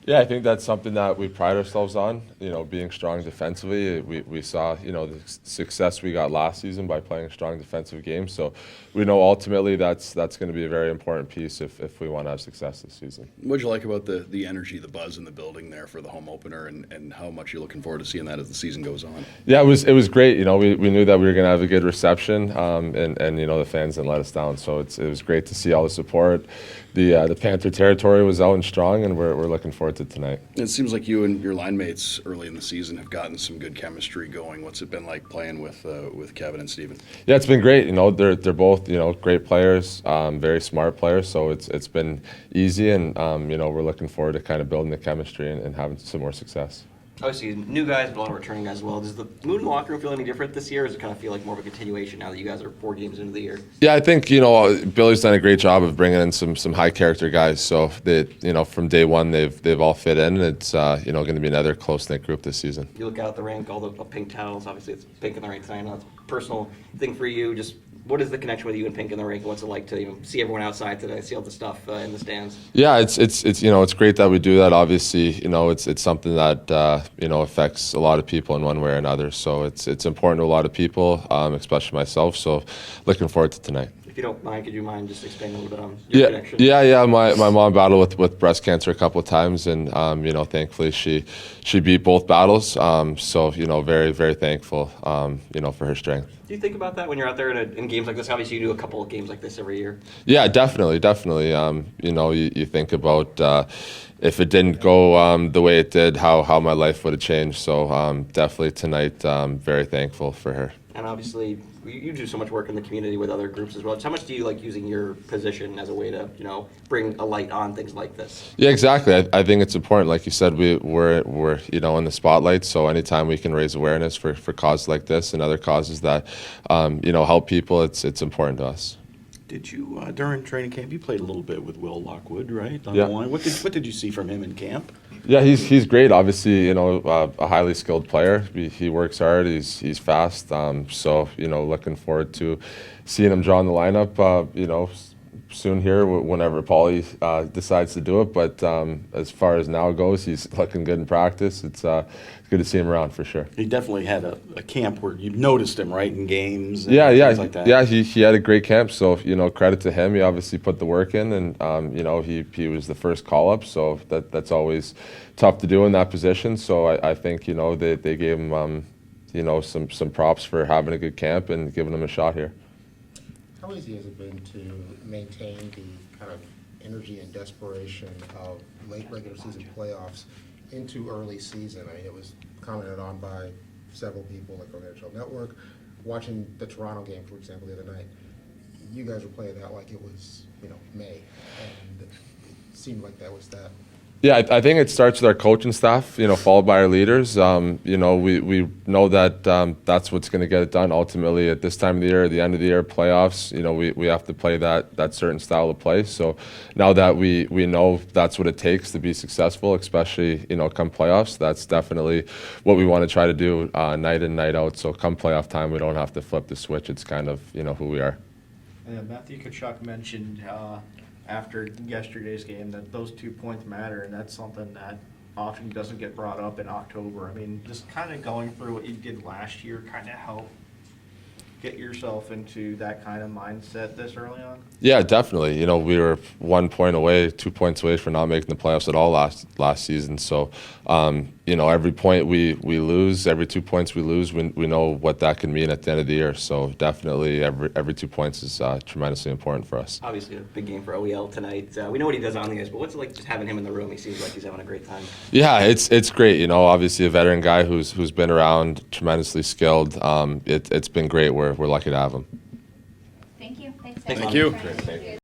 Yeah, I think that's something that we pride ourselves on, being strong defensively. We saw, the success we got last season by playing a strong defensive game. So we know ultimately that's going to be a very important piece if we want to have success this season. What did you like about the energy, the buzz in the building there for the home opener, and how much you're looking forward to seeing that as the season goes on? Yeah, it was great. We knew that we were going to have a good reception, and the fans didn't let us down. So it was great to see all the support. The Panther territory was out and strong, and we're looking forward to tonight. It seems like you and your line mates early in the season have gotten some good chemistry going. What's it been like playing with Kevin and Steven? Yeah, it's been great. They're both great players, very smart players. So it's been easy, and we're looking forward to kind of building the chemistry and having some more success. Obviously, new guys, but a lot of returning guys as well. Does the mood in the locker room feel any different this year, or does it kind of feel like more of a continuation now that you guys are 4 games into the year? Yeah, I think Billy's done a great job of bringing in some high character guys. So from day one they've all fit in. It's going to be another close knit group this season. You look out at the rink, all the pink towels. Obviously, it's pink in the rink tonight. I know it's a personal thing for you. Just what is the connection with you and pink in the rink? What's it like to see everyone outside today, see all the stuff in the stands? Yeah, it's great that we do that. Obviously, it's something that affects a lot of people in one way or another. So it's important to a lot of people, especially myself. So looking forward to tonight. If you don't mind, could you mind just explaining a little bit on your connection? Yeah. My mom battled with breast cancer a couple of times, and thankfully she beat both battles. So very, very thankful for her strength. Do you think about that when you're out there in games like this? Obviously, you do a couple of games like this every year. Yeah, definitely. You think about if it didn't go the way it did, how my life would have changed. So definitely tonight, very thankful for her. And obviously, you do so much work in the community with other groups as well. Just how much do you like using your position as a way to, bring a light on things like this? Yeah, exactly. I think it's important. Like you said, we're in the spotlight. So anytime we can raise awareness for causes like this and other causes that help people, it's important to us. Did you during training camp? You played a little bit with Will Lockwood, right? On Yeah. the line. What did you see from him in camp? Yeah, he's great. Obviously, a highly skilled player. He works hard. He's fast. So looking forward to seeing him draw in the lineup. Soon here, whenever Paulie decides to do it. But as far as now goes, he's looking good in practice. It's good to see him around for sure. He definitely had a camp where you noticed him, right, in games. And Yeah, things like that. yeah. He had a great camp. So credit to him. He obviously put the work in, and he was the first call up. So that's always tough to do in that position. So I think they gave him some props for having a good camp and giving him a shot here. How easy has it been to maintain the kind of energy and desperation of late regular season playoffs into early season? I mean, it was commented on by several people, like on the NHL Network. Watching the Toronto game, for example, the other night, you guys were playing that like it was, May, and it seemed like that was that. Yeah, I think it starts with our coaching staff, followed by our leaders. We know that that's what's going to get it done. Ultimately, at this time of the year, the end of the year, playoffs, we have to play that certain style of play. So now that we know that's what it takes to be successful, especially, come playoffs, that's definitely what we want to try to do night in, night out. So come playoff time, we don't have to flip the switch. It's kind of, who we are. Matthew Tkachuk mentioned after yesterday's game that those 2 points matter, and that's something that often doesn't get brought up in October. I mean, just kind of going through what you did last year kind of helped get yourself into that kind of mindset this early on? Yeah, definitely. We were 1 point away, 2 points away from not making the playoffs at all last season. So, every point we lose, every 2 points we lose, we know what that can mean at the end of the year. So definitely every 2 points is tremendously important for us. Obviously a big game for OEL tonight. We know what he does on the ice, but what's it like just having him in the room? He seems like he's having a great time. Yeah, it's great. Obviously a veteran guy who's been around, tremendously skilled. It's been great. We're lucky to have him. Thank you. Thank you. Thank you.